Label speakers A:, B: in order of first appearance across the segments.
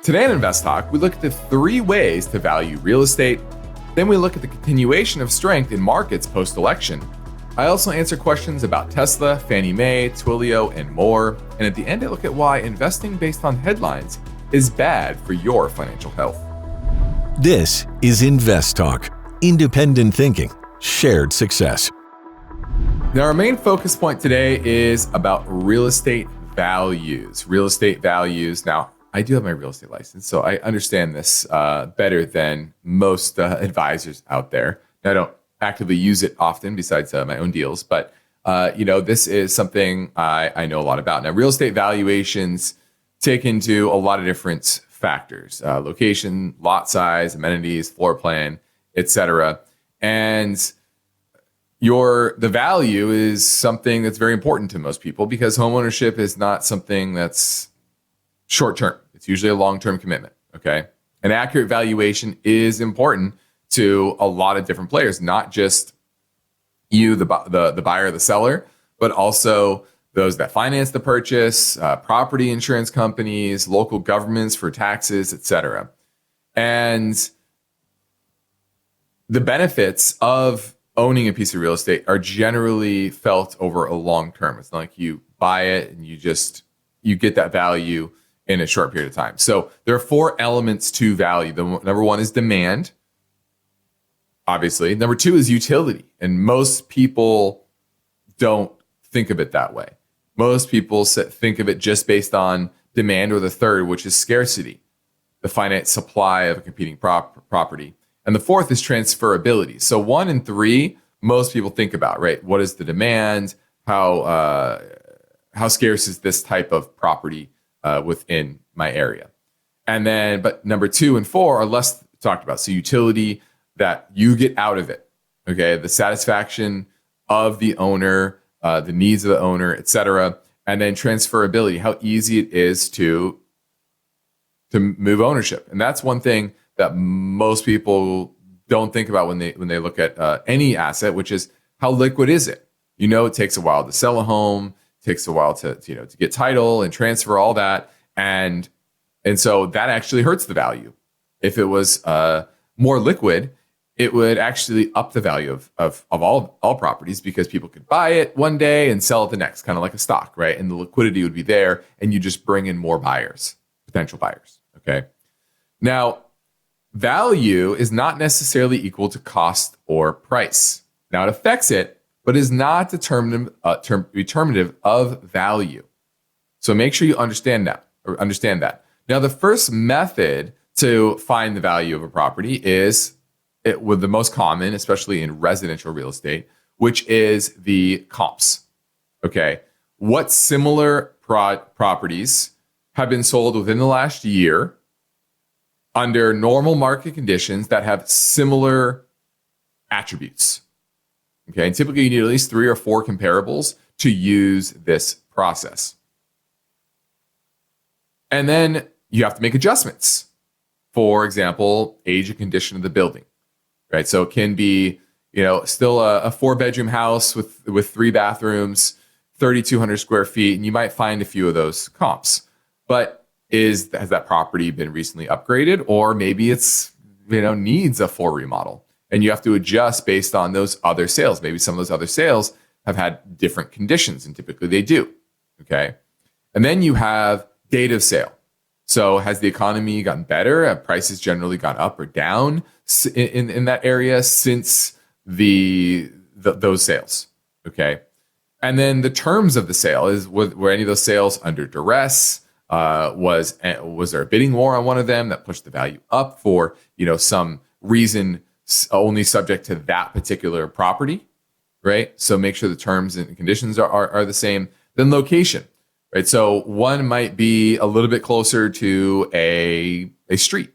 A: Today on InvestTalk, we look at the 3 ways to value real estate. Then we look at the continuation of strength in markets post-election. I also answer questions about Tesla, Fannie Mae, Twilio, and more. And at the end, I look at why investing based on headlines is bad for your financial health.
B: This is InvestTalk, independent thinking, shared success.
A: Now, our main focus point today is about real estate values. Real estate values. Now, I do have my real estate license, so I understand this better than most advisors out there. Now, I don't actively use it often besides my own deals, but this is something I know a lot about. Now, real estate valuations take into a lot of different factors: location, lot size, amenities, floor plan, etc. And the value is something that's very important to most people because homeownership is not something that's short term. It's usually a long-term commitment, okay? An accurate valuation is important to a lot of different players, not just you, the buyer or the seller, but also those that finance the purchase, property insurance companies, local governments for taxes, etc. And the benefits of owning a piece of real estate are generally felt over a long term. It's not like you buy it and you get that value in a short period of time. So there are 4 elements to value. Number 1 is demand, obviously. Number 2 is utility. And most people don't think of it that way. Most people think of it just based on demand, or the third, which is scarcity, the finite supply of a competing property. And the 4th is transferability. So 1 and 3, most people think about, right? What is the demand? How scarce is this type of property within my area? And then, but number 2 and 4 are less talked about. So utility, that you get out of it, okay? The satisfaction of the owner, the needs of the owner, etc. And then transferability, how easy it is to move ownership. And that's one thing that most people don't think about when they look at any asset, which is how liquid is it? It takes a while to sell a home. Takes a while to get title and transfer all that, and so that actually hurts the value. If it was more liquid, it would actually up the value of all properties because people could buy it one day and sell it the next, kind of like a stock, right? And the liquidity would be there, and you just bring in more buyers, potential buyers. Okay. Now, value is not necessarily equal to cost or price. Now, it affects it, but is not determinative of value. So make sure you understand that. Now, the first method to find the value of a property is with the most common, especially in residential real estate, which is the comps. Okay, what similar properties have been sold within the last year under normal market conditions that have similar attributes? Okay, and typically you need at least 3 or 4 comparables to use this process. And then you have to make adjustments. For example, age and condition of the building, right? So it can be, still a 4-bedroom house with 3 bathrooms, 3,200 square feet, and you might find a few of those comps. But has that property been recently upgraded, or maybe it's needs a full remodel? And you have to adjust based on those other sales. Maybe some of those other sales have had different conditions, and typically they do, okay? And then you have date of sale. So has the economy gotten better? Have prices generally gone up or down in that area since those sales, okay? And then the terms of the sale were any of those sales under duress? Was there a bidding war on one of them that pushed the value up for some reason only subject to that particular property, right? So make sure the terms and conditions are the same. Then location, right? So one might be a little bit closer to a street,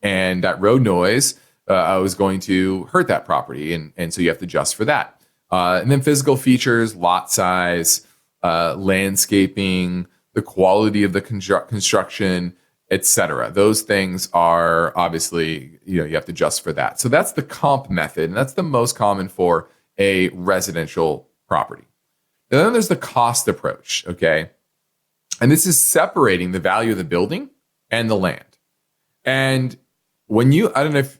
A: and that road noise was going to hurt that property, and so you have to adjust for that. And then physical features, lot size, landscaping, the quality of the construction, etc. Those things are obviously, you have to adjust for that. So that's the comp method, and that's the most common for a residential property. And then there's the cost approach, okay? And this is separating the value of the building and the land. And I don't know if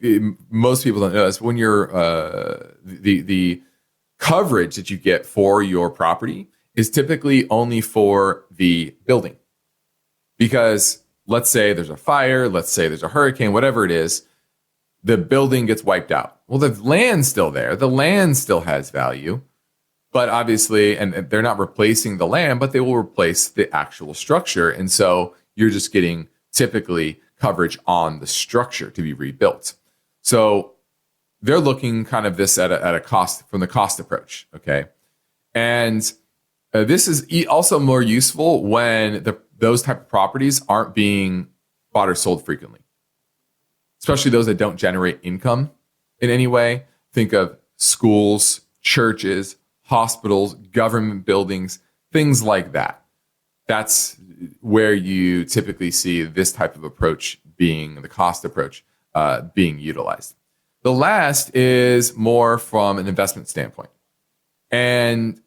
A: most people don't know this, when you're the coverage that you get for your property is typically only for the building. Because let's say there's a fire, let's say there's a hurricane, whatever it is, the building gets wiped out. Well, the land's still there. The land still has value. But obviously, and they're not replacing the land, but they will replace the actual structure. And so you're just getting typically coverage on the structure to be rebuilt. So they're looking kind of this at a cost, from the cost approach, okay? And this is also more useful when those type of properties aren't being bought or sold frequently, especially those that don't generate income in any way. Think of schools, churches, hospitals, government buildings, things like that. That's where you typically see this type of approach being the cost approach being utilized. The last is more from an investment standpoint. And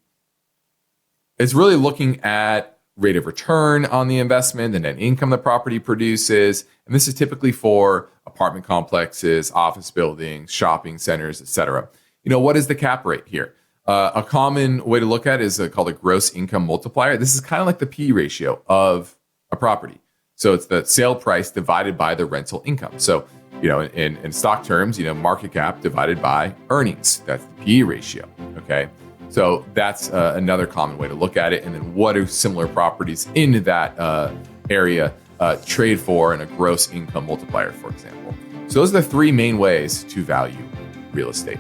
A: it's really looking at rate of return on the investment, the net income the property produces. And this is typically for apartment complexes, office buildings, shopping centers, etc. What is the cap rate here? A common way to look at it is called a gross income multiplier. This is kind of like the P ratio of a property. So it's the sale price divided by the rental income. So, in stock terms, market cap divided by earnings. That's the P ratio. Okay. So that's another common way to look at it. And then what do similar properties in that area trade for in a gross income multiplier, for example? So those are the three main ways to value real estate.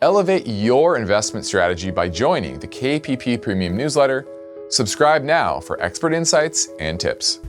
A: Elevate your investment strategy by joining the KPP Premium newsletter. Subscribe now for expert insights and tips.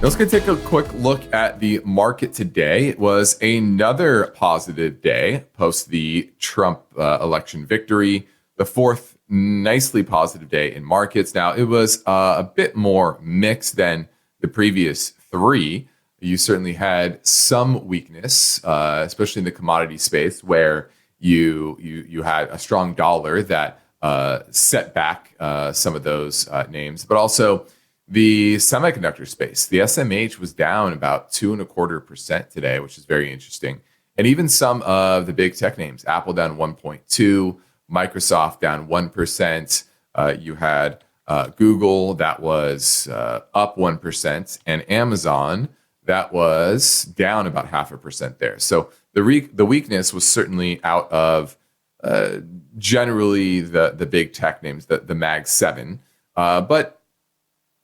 A: Let's go take a quick look at the market today. It was another positive day post the Trump election victory, the fourth nicely positive day in markets. Now, it was a bit more mixed than the previous three. You certainly had some weakness, especially in the commodity space, where you had a strong dollar that set back some of those names, but also the semiconductor space. The SMH was down about 2.25% today, which is very interesting. And even some of the big tech names, Apple down 1.2%, Microsoft down 1%. You had Google that was up 1%, and Amazon that was down about 0.5% there. So the weakness was certainly out of generally the big tech names, the Mag 7. But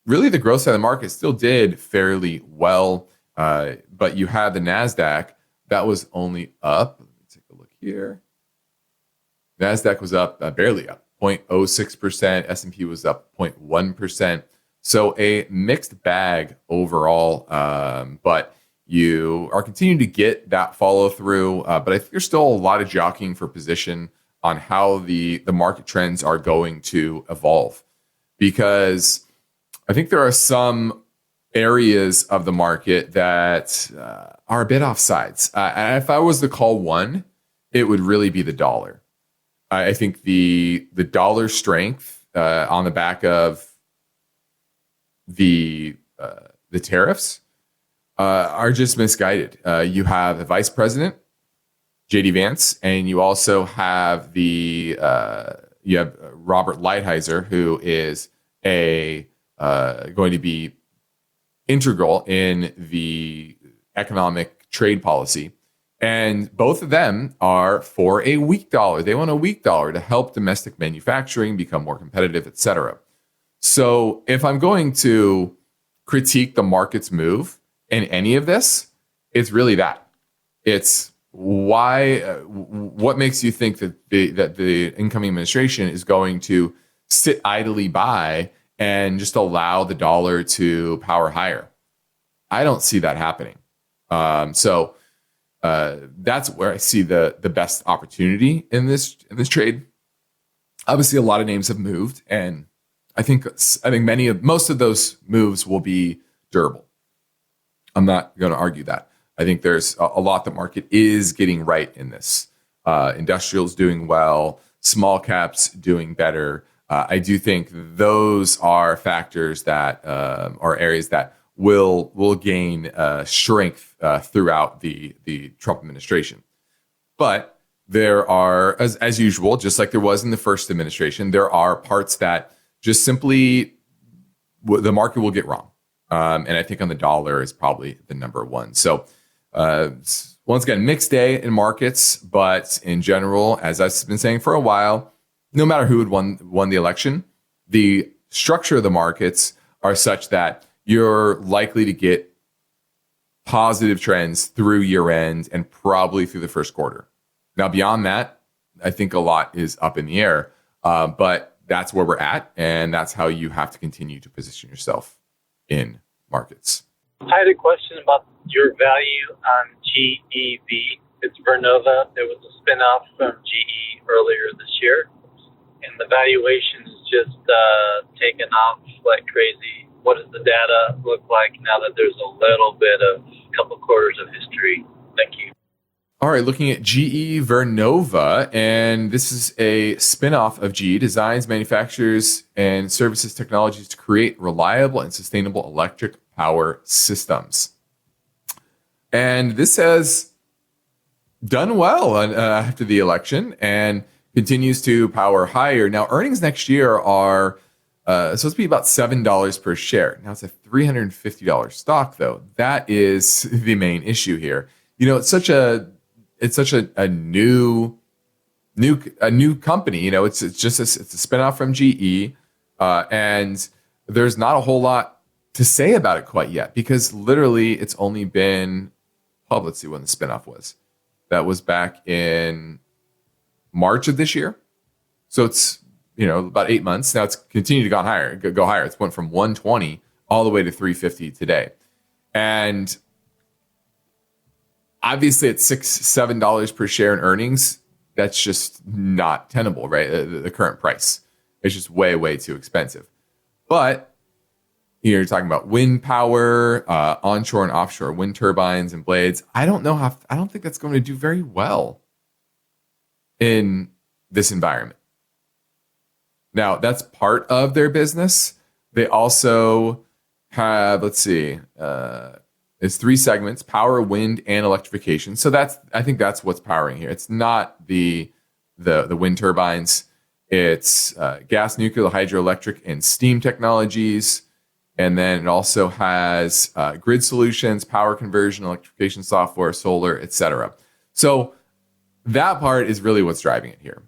A: really the growth side of the market still did fairly well. But you had the NASDAQ that was only up. Let me take a look here. NASDAQ was up, barely up, 0.06%. S&P was up 0.1%. So a mixed bag overall, but you are continuing to get that follow through. But I think there's still a lot of jockeying for position on how the market trends are going to evolve, because I think there are some areas of the market that are a bit offsides. And if I was to call one, it would really be the dollar. I think the dollar strength on the back of the tariffs are just misguided. You have the vice president, JD Vance, and you also have you have Robert Lighthizer, who is going to be integral in the economic trade policy. And both of them are for a weak dollar. They want a weak dollar to help domestic manufacturing become more competitive, et cetera. So if I'm going to critique the market's move in any of this, it's really that. It's what makes you think that the incoming administration is going to sit idly by and just allow the dollar to power higher? I don't see that happening. So that's where I see the best opportunity in this trade. Obviously, a lot of names have moved, and I think most of those moves will be durable. I'm not going to argue that. I think there's a lot the market is getting right in this. Industrials doing well, small caps doing better. I do think those are factors that are areas that will gain strength throughout the Trump administration. But there are, as usual, just like there was in the first administration, there are parts that just simply the market will get wrong. And I think on the dollar is probably the number one. So once again, mixed day in markets, but in general, as I've been saying for a while, no matter who had won the election, the structure of the markets are such that you're likely to get positive trends through year end and probably through the first quarter. Now, beyond that, I think a lot is up in the air, but that's where we're at, and that's how you have to continue to position yourself in markets.
C: I had a question about your value on GEV. It's Vernova. There was a spinoff from GE earlier this year, and the valuation is just taken off like crazy. What does the data look like now that there's a little bit of a couple quarters of history? Thank you.
A: All right, looking at GE Vernova, and this is a spinoff of GE, designs, manufactures, and services technologies to create reliable and sustainable electric power systems. And this has done well after the election and continues to power higher. Now, earnings next year are supposed to be about $7 per share. Now, it's a $350 stock, though. That is the main issue here. You know, it's such a new company. You know, it's a spinoff from GE, and there's not a whole lot to say about it quite yet because literally it's only been, let's see when the spinoff was. That was back in March of this year. So it's, about 8 months. Now it's continued to go higher. It's went from 120 all the way to 350 today. And obviously at $7 per share in earnings, that's just not tenable, right? The current price. It's just way, way too expensive. But you're talking about wind power, onshore and offshore wind turbines and blades. I don't think that's going to do very well in this environment. Now, that's part of their business. They also have, it's 3 segments: power, wind, and electrification. So I think that's what's powering here. It's not the wind turbines. It's gas, nuclear, hydroelectric, and steam technologies. And then it also has grid solutions, power conversion, electrification software, solar, etc. So that part is really what's driving it here.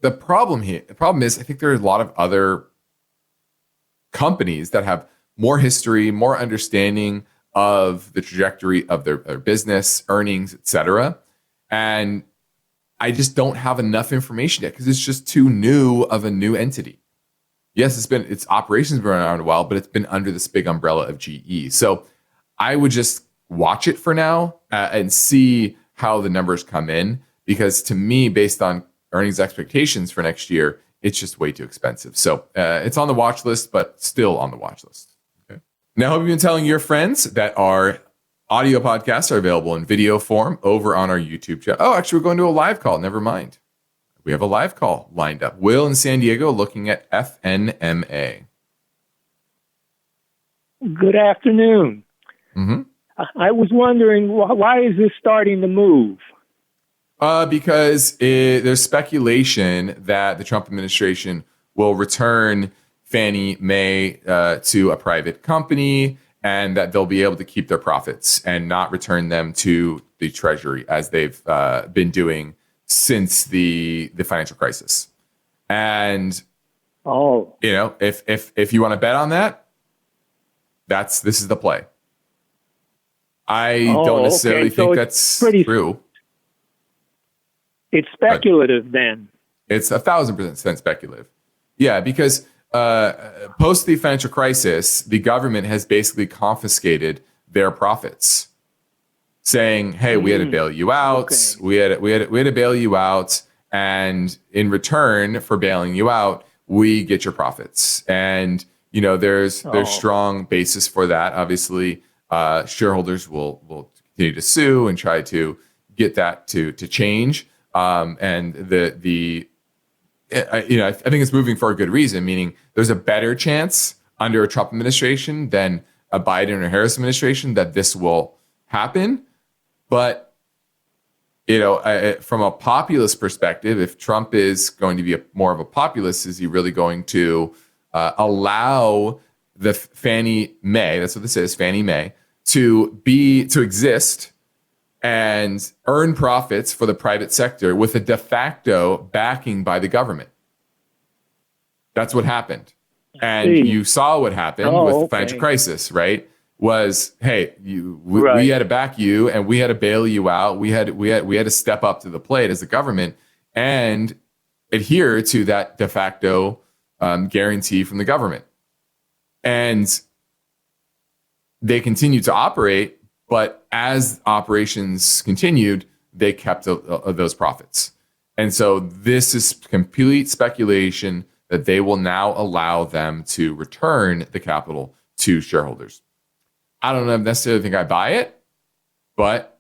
A: The problem is I think there are a lot of other companies that have more history, more understanding of the trajectory of their business, earnings, etc. And I just don't have enough information yet because it's just too new of a new entity. Yes, its operations been around a while, but it's been under this big umbrella of GE. So I would just watch it for now and see how the numbers come in, because to me, based on earnings expectations for next year, it's just way too expensive. So it's on the watch list, but still on the watch list. Okay. Now, have you been telling your friends that our audio podcasts are available in video form over on our YouTube channel? Oh, actually, we're going to a live call. Never mind. We have a live call lined up. Will in San Diego looking at FNMA.
D: Good afternoon.
A: Mm-hmm.
D: I was wondering, why is this starting to move?
A: Because there's speculation that the Trump administration will return Fannie Mae to a private company, and that they'll be able to keep their profits and not return them to the Treasury as they've been doing since the financial crisis. And if you want to bet on that, this is the play. I don't necessarily think that's true.
D: It's speculative then.
A: It's 1,000% speculative. Yeah, because post the financial crisis, the government has basically confiscated their profits, saying, "Hey, we had to bail you out. Okay. We had to bail you out, and in return for bailing you out, we get your profits." And there's strong basis for that. Obviously, shareholders will continue to sue and try to get that to change. And I think it's moving for a good reason, meaning there's a better chance under a Trump administration than a Biden or Harris administration that this will happen. But, from a populist perspective, if Trump is going to be more of a populist, is he really going to allow the Fannie Mae, that's what this is, Fannie Mae, to exist and earn profits for the private sector with a de facto backing by the government? That's what happened. And you saw what happened with the financial crisis, right? Was, hey, we had to back you and we had to bail you out. We had to step up to the plate as a government and adhere to that de facto guarantee from the government. And they continued to operate, but as operations continued, they kept those profits. And so this is complete speculation that they will now allow them to return the capital to shareholders. I don't necessarily think I buy it, but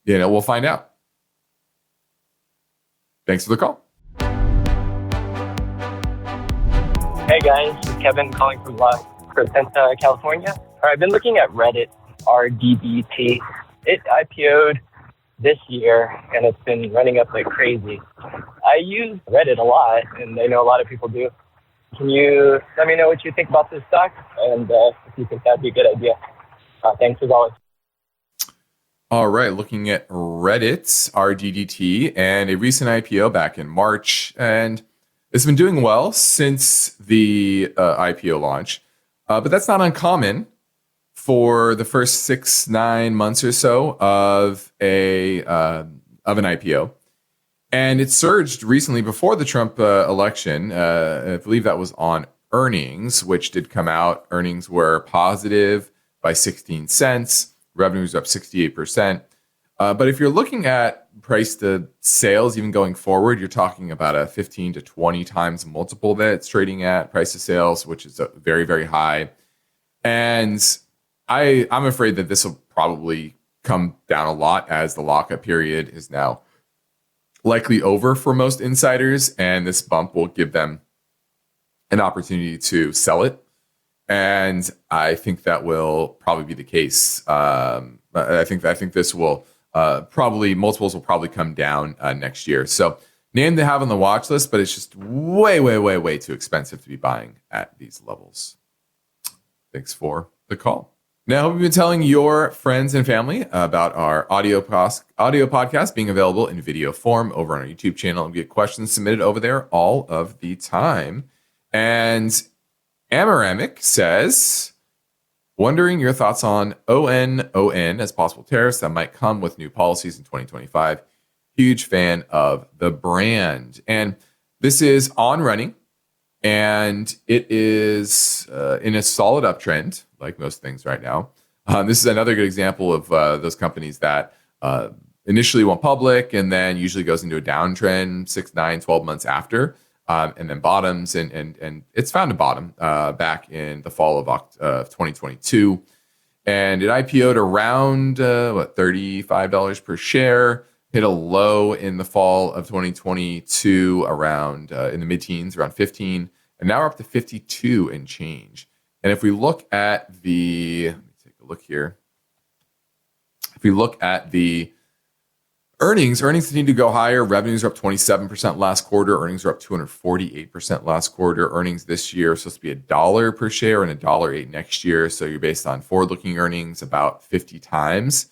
A: we'll find out. Thanks for the call.
E: Hey guys, this is Kevin calling from La Crescenta, California. I've been looking at Reddit, RDDT. It IPO'd this year and it's been running up like crazy. I use Reddit a lot and I know a lot of people do. Can you let me know what you think about this stock and if you think that'd be a good idea? Thanks as always.
A: All right, looking at Reddit's RDDT and a recent IPO back in March, and it's been doing well since the IPO launch, but that's not uncommon for the first 6-9 months or so of an IPO. And it surged recently before the Trump election. I believe that was on earnings, which did come out. Earnings were positive by 16 cents. Revenues up 68%. But if you're looking at price to sales, even going forward, you're talking about a 15 to 20 times multiple that it's trading at, price to sales, which is very, very high. And I'm afraid that this will probably come down a lot as the lockup period is now likely over for most insiders, and this bump will give them an opportunity to sell it. And I think that will probably be the case. I think this will multiples will probably come down next year. So name to have on the watch list, but it's just way, way, way, way too expensive to be buying at these levels. Thanks for the call. Now, we've been telling your friends and family about our audio podcast being available in video form over on our YouTube channel, and we get questions submitted over there all of the time. And Amaramic says, wondering your thoughts on ONON as possible tariffs that might come with new policies in 2025. Huge fan of the brand. And this is on running, and it is in a solid uptrend, like most things right now. This is another good example of those companies that initially went public and then usually goes into a downtrend 6, 9, 12 months after. And then bottoms, and it's found a bottom back in the fall of 2022. And it IPO'd around, $35 per share, hit a low in the fall of 2022 around in the mid-teens, around 15, and now we're up to 52 and change. And if we look at let me take a look here. If we look at the earnings continue to go higher. Revenues are up 27% last quarter. Earnings are up 248% last quarter. Earnings this year are supposed to be $1 per share and $1.08 next year. So you're based on forward-looking earnings about 50 times.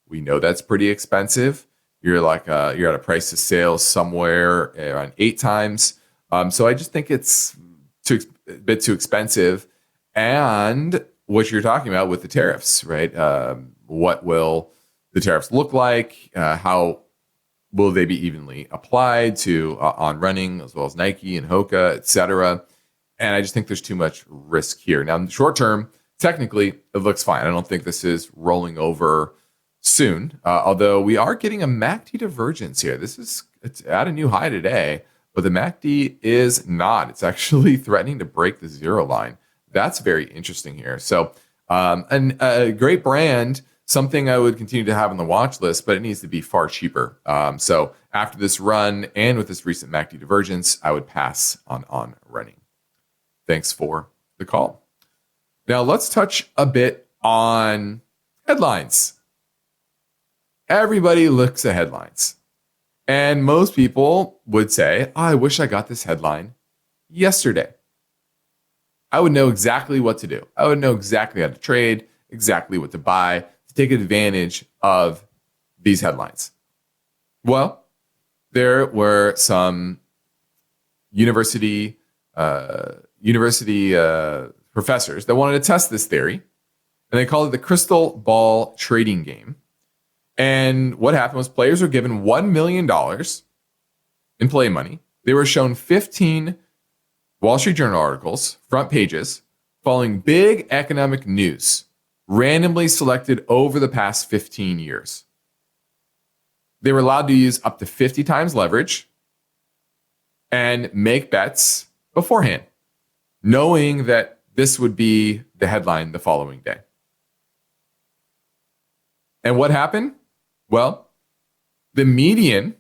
A: We know that's pretty expensive. You're you're at a price to sales somewhere around 8 times. So I just think it's a bit too expensive. And what you're talking about with the tariffs, right? What will the tariffs look like? How will they be evenly applied to On Running as well as Nike and Hoka, et cetera? And I just think there's too much risk here. Now, in the short term, technically, it looks fine. I don't think this is rolling over soon, although we are getting a MACD divergence here. It's at a new high today, but the MACD is not. It's actually threatening to break the zero line. That's very interesting here. So a great brand, something I would continue to have on the watch list, but it needs to be far cheaper. So after this run and with this recent MACD divergence, I would pass on running. Thanks for the call. Now let's touch a bit on headlines. Everybody looks at headlines. And most people would say, oh, I wish I got this headline yesterday. I would know exactly what to do. I would know exactly how to trade, exactly what to buy, to take advantage of these headlines. Well, there were some university professors that wanted to test this theory, and they called it the crystal ball trading game. And what happened was players were given $1 million in play money. They were shown 15 Wall Street Journal articles, front pages, following big economic news, randomly selected over the past 15 years. They were allowed to use up to 50 times leverage and make bets beforehand, knowing that this would be the headline the following day. And what happened? Well, the median,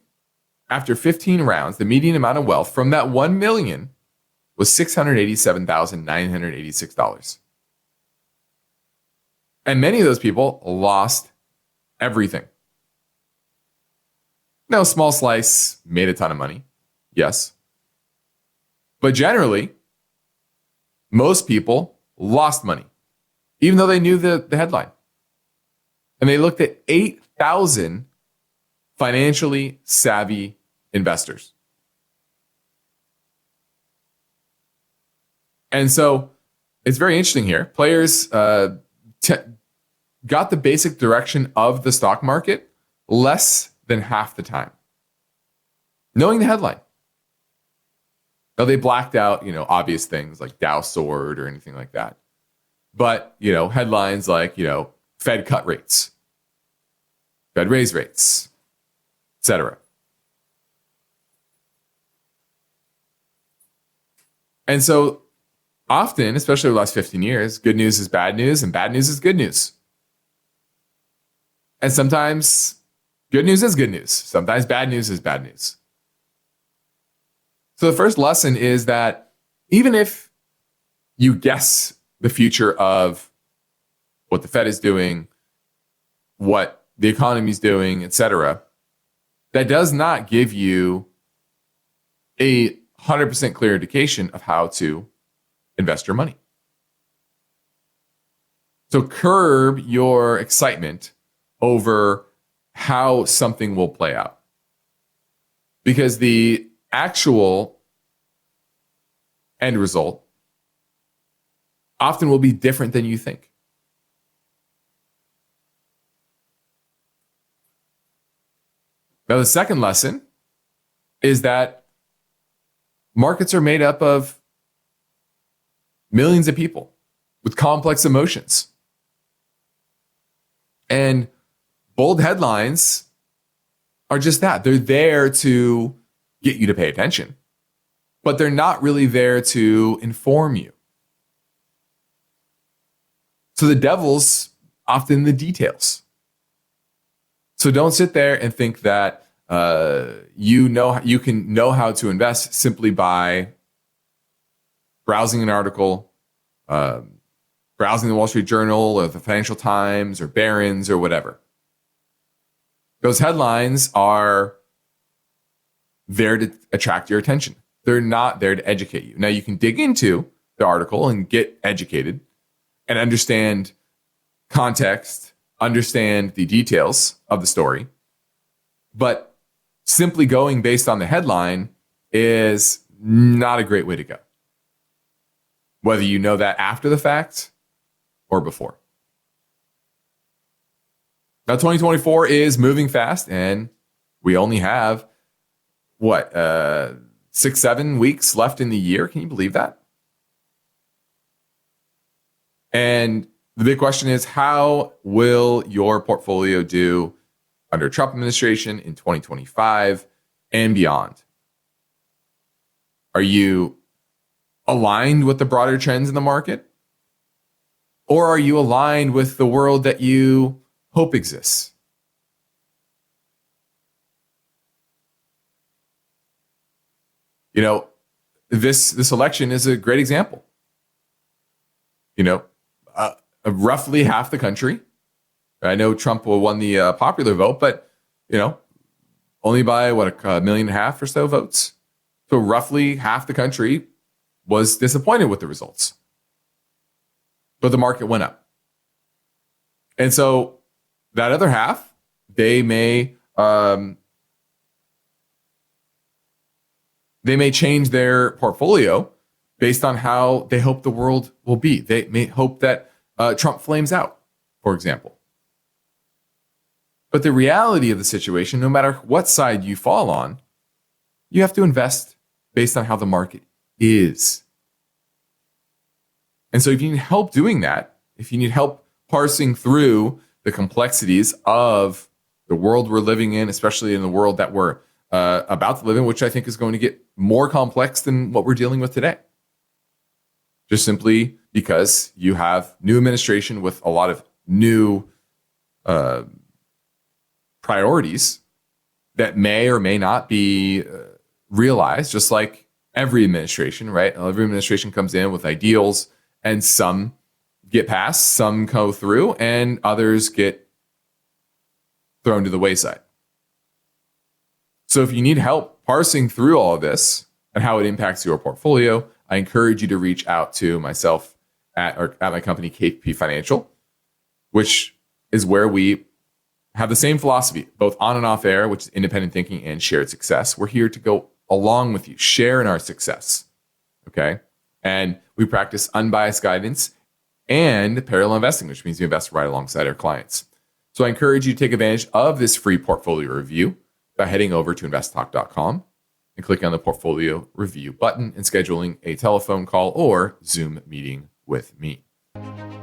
A: after 15 rounds, the median amount of wealth from that 1 million was $687,986. And many of those people lost everything. Now, a small slice made a ton of money, yes. But generally, most people lost money, even though they knew the headline. And they looked at 8,000 financially savvy investors. And so it's very interesting here. Players got the basic direction of the stock market less than half the time, knowing the headline. Now, they blacked out, obvious things like Dow soared or anything like that. But, headlines like, Fed cut rates, Fed raise rates, etc. And so often, especially over the last 15 years, good news is bad news and bad news is good news. And sometimes good news is good news. Sometimes bad news is bad news. So the first lesson is that even if you guess the future of what the Fed is doing, what the economy is doing, etc., that does not give you a 100% clear indication of how to invest your money. So curb your excitement over how something will play out, because the actual end result often will be different than you think. Now, the second lesson is that markets are made up of millions of people with complex emotions. And bold headlines are just that. They're there to get you to pay attention, but they're not really there to inform you. So the devil's often in the details. So don't sit there and think that you can know how to invest simply by browsing an article, browsing the Wall Street Journal or the Financial Times or Barron's or whatever. Those headlines are there to attract your attention. They're not there to educate you. Now, you can dig into the article and get educated and understand context, understand the details of the story. But simply going based on the headline is not a great way to go, whether you know that after the fact or before. Now, 2024 is moving fast, and we only have, 6-7 weeks left in the year. Can you believe that? And the big question is, how will your portfolio do under Trump administration in 2025 and beyond? Are you aligned with the broader trends in the market? Or are you aligned with the world that you hope exists? This election is a great example. roughly half the country. I know Trump won the popular vote, but only by a million and a half or so votes. So roughly half the country was disappointed with the results, but the market went up. And so that other half, they may change their portfolio based on how they hope the world will be. They may hope that Trump flames out, for example. But the reality of the situation, no matter what side you fall on, you have to invest based on how the market is. And so if you need help doing that, if you need help parsing through the complexities of the world we're living in, especially in the world that we're about to live in, which I think is going to get more complex than what we're dealing with today. Just simply because you have new administration with a lot of new priorities that may or may not be realized, just like every administration, right? Every administration comes in with ideals, and some get passed, some go through, and others get thrown to the wayside. So if you need help parsing through all of this and how it impacts your portfolio, I encourage you to reach out to myself at my company, KPP Financial, which is where we have the same philosophy, both on and off air, which is independent thinking and shared success. We're here to go along with you, share in our success, okay? And we practice unbiased guidance and parallel investing, which means we invest right alongside our clients. So I encourage you to take advantage of this free portfolio review by heading over to investtalk.com and clicking on the portfolio review button and scheduling a telephone call or Zoom meeting with me.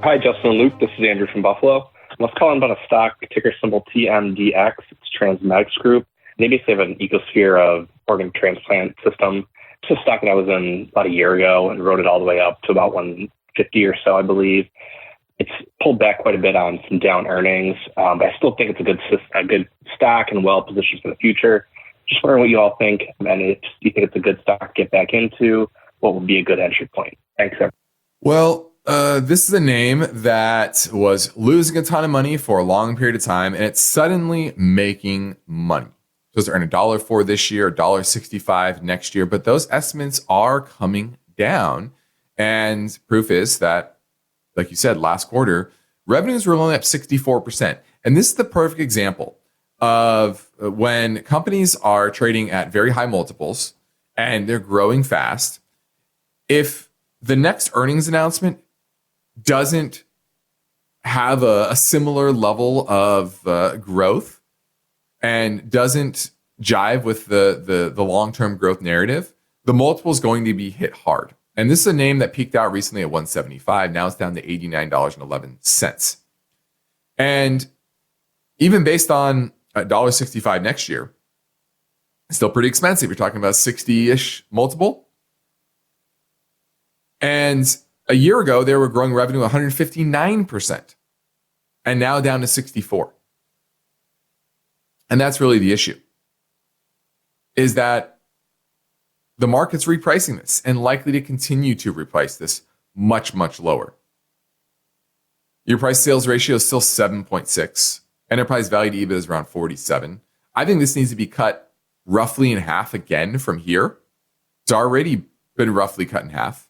F: Hi, Justin and Luke. This is Andrew from Buffalo. I was calling about a stock, ticker symbol TMDX. It's TransMedics Group. They basically have an ecosphere of organ transplant system. It's a stock that I was in about a year ago and rode it all the way up to about 150 or so, I believe. It's pulled back quite a bit on some down earnings, but I still think it's a good stock and well positioned for the future. Just wondering what you all think, and if you think it's a good stock to get back into, what would be a good entry point? Thanks, sir.
A: Well, this is a name that was losing a ton of money for a long period of time, and it's suddenly making money. Supposed to earn $1 this year, $1.65 next year, but those estimates are coming down. And proof is that, like you said, last quarter, revenues were only up 64%. And this is the perfect example of when companies are trading at very high multiples and they're growing fast. If the next earnings announcement doesn't have a similar level of growth and doesn't jive with the long-term growth narrative, the multiple is going to be hit hard. And this is a name that peaked out recently at $175. Now it's down to $89.11. And even based on $1.65 next year, it's still pretty expensive. You're talking about 60-ish multiple. And a year ago, they were growing revenue 159%. And now down to 64%. And that's really the issue, is that the market's repricing this and likely to continue to reprice this much, much lower. Your price sales ratio is still 7.6. Enterprise value to EBIT is around 47. I think this needs to be cut roughly in half again from here. It's already been roughly cut in half.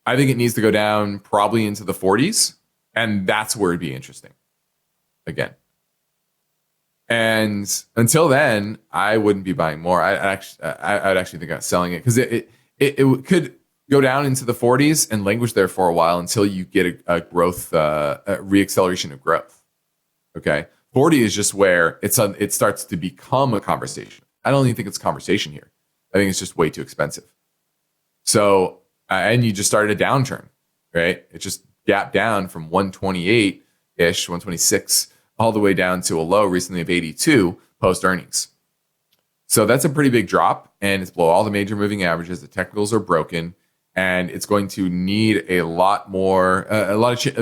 A: I think it needs to go down probably into the 40s, and that's where it'd be interesting again. And until then, I wouldn't be buying more. I'd actually think about selling it because it could go down into the 40s and languish there for a while until you get a growth, a reacceleration of growth. Okay, 40 is just where it starts to become a conversation. I don't even think it's a conversation here. I think it's just way too expensive. So, and you just started a downturn, right? It just gapped down from 128-ish, 126, all the way down to a low recently of 82 post earnings. So that's a pretty big drop, and it's below all the major moving averages. The technicals are broken, and it's going to need a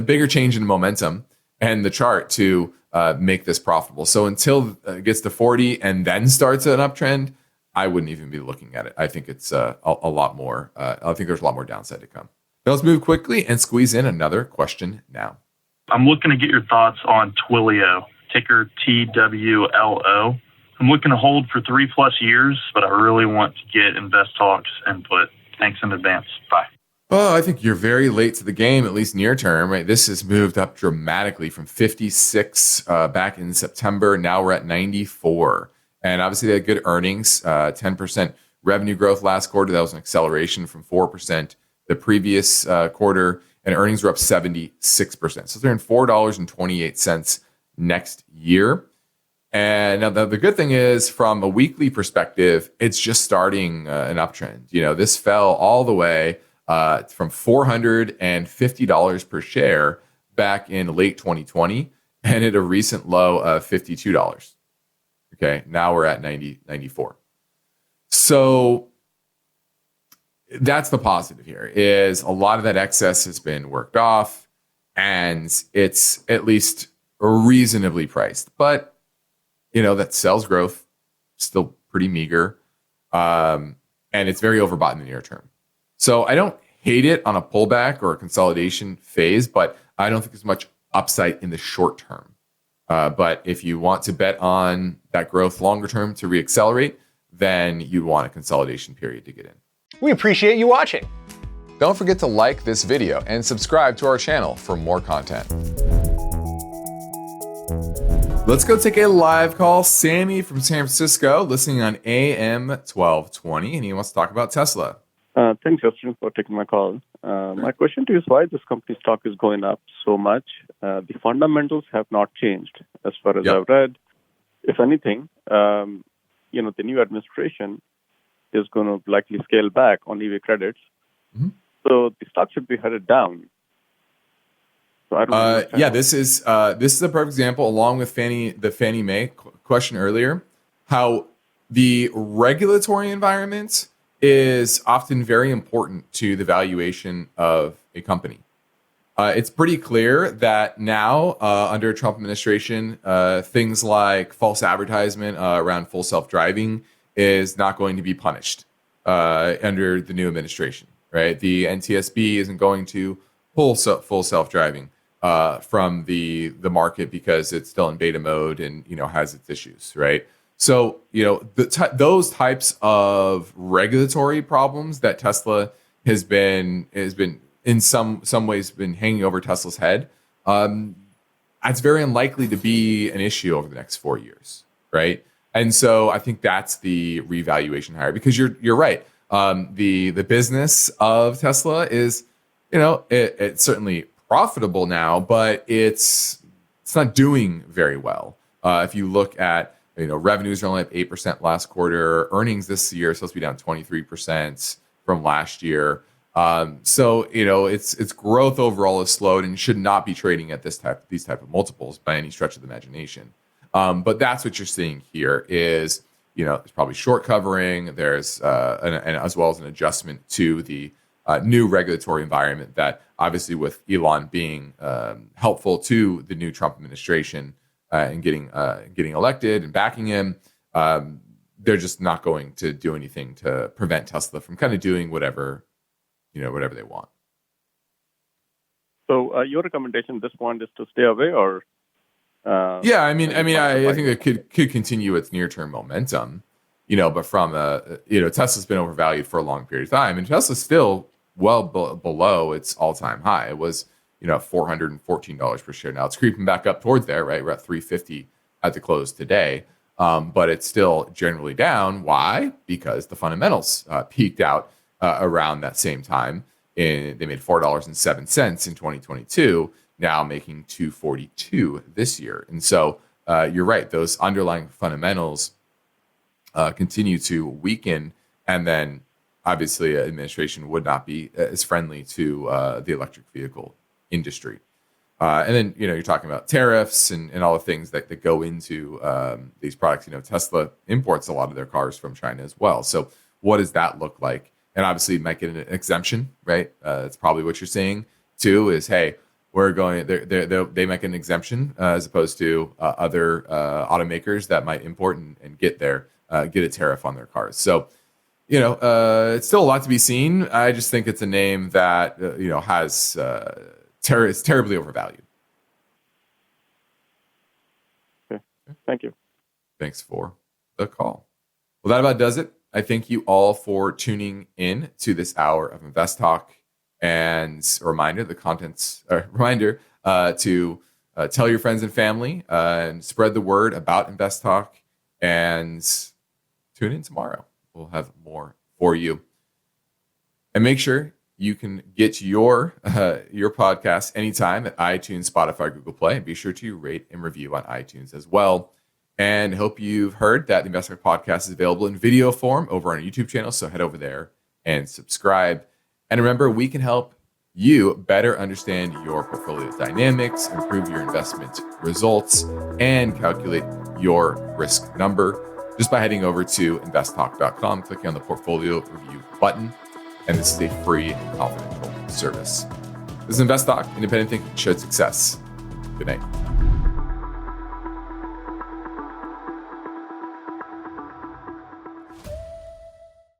A: bigger change in momentum and the chart to make this profitable. So until it gets to 40 and then starts an uptrend, I wouldn't even be looking at it. I think it's a lot more. I think there's a lot more downside to come. Now let's move quickly and squeeze in another question now.
G: I'm looking to get your thoughts on Twilio, ticker TWLO. I'm looking to hold for 3+ years, but I really want to get InvestTalk's input. Thanks in advance. Bye.
A: Well, I think you're very late to the game, at least near term, right? This has moved up dramatically from 56 back in September. Now we're at 94. And obviously they had good earnings, 10% revenue growth last quarter. That was an acceleration from 4% the previous quarter. And earnings were up 76%. So they're in $4.28 next year. And now the good thing is, from a weekly perspective, it's just starting an uptrend. This fell all the way from $450 per share back in late 2020 and at a recent low of $52. Okay, now we're at 94. So that's the positive here, is a lot of that excess has been worked off and it's at least reasonably priced. But, that sales growth still pretty meager, and it's very overbought in the near term. So I don't hate it on a pullback or a consolidation phase, but I don't think there's much upside in the short term. But if you want to bet on that growth longer term to reaccelerate, then you'd want a consolidation period to get in.
H: We appreciate you watching.
A: Don't forget to like this video and subscribe to our channel for more content. Let's go take a live call. Sammy from San Francisco, listening on AM 1220, and he wants to talk about Tesla.
I: Thanks, Justin, for taking my call. My question to you is why this company's stock is going up so much. The fundamentals have not changed as far as I've read. If anything, the new administration is going to likely scale back on EV credits. Mm-hmm. So the stock should be headed down. So I don't
A: this is a perfect example, along with the Fannie Mae question earlier, how the regulatory environment is often very important to the valuation of a company. It's pretty clear that now, under Trump administration, things like false advertisement around full self-driving is not going to be punished under the new administration, right? The NTSB isn't going to pull full self-driving from the market because it's still in beta mode and has its issues, right? So those types of regulatory problems that Tesla has been in some ways been hanging over Tesla's head. It's very unlikely to be an issue over the next 4 years, right? And so I think that's the revaluation higher, because you're right. The business of Tesla is it's certainly profitable now, but it's not doing very well. If you look at revenues are only up 8% last quarter. Earnings this year are supposed to be down 23% from last year. So its growth overall is slowed and should not be trading at these type of multiples by any stretch of the imagination. But that's what you're seeing here is there's probably short covering. There's and as well as an adjustment to the new regulatory environment that obviously with Elon being helpful to the new Trump administration and getting elected and backing him, they're just not going to do anything to prevent Tesla from kind of doing whatever they want.
I: So your recommendation at this point is to stay away, or?
A: I think it could continue its near-term momentum, but from Tesla's been overvalued for a long period of time, and Tesla's still well below its all-time high. It was $414 per share. Now it's creeping back up towards there, right? We're at $350 at the close today, but it's still generally down. Why? Because the fundamentals peaked out around that same time. They made $4.07 in 2022. Now making $2.42 this year. And so you're right; those underlying fundamentals continue to weaken, and then obviously administration would not be as friendly to the electric vehicle industry. And then you're talking about tariffs and all the things that go into these products. Tesla imports a lot of their cars from China as well. So what does that look like? And obviously it might get an exemption, right? That's probably what you're saying too. Is hey, we're going. They make an exemption as opposed to other automakers that might import and get a tariff on their cars. So it's still a lot to be seen. I just think it's a name that has is terribly overvalued.
I: Okay. Thank you.
A: Thanks for the call. Well, that about does it. I thank you all for tuning in to this hour of Invest Talk. And a reminder, to tell your friends and family and spread the word about Invest Talk, and tune in tomorrow. We'll have more for you. And make sure you can get your podcast anytime at iTunes, Spotify, Google Play, and be sure to rate and review on iTunes as well. And hope you've heard that the InvestTalk podcast is available in video form over on our YouTube channel. So head over there and subscribe. And remember, we can help you better understand your portfolio dynamics, improve your investment results, and calculate your risk number just by heading over to investtalk.com, clicking on the portfolio review button. And this is a free and confidential service. This is InvestTalk, independent thinking, shared success. Good night.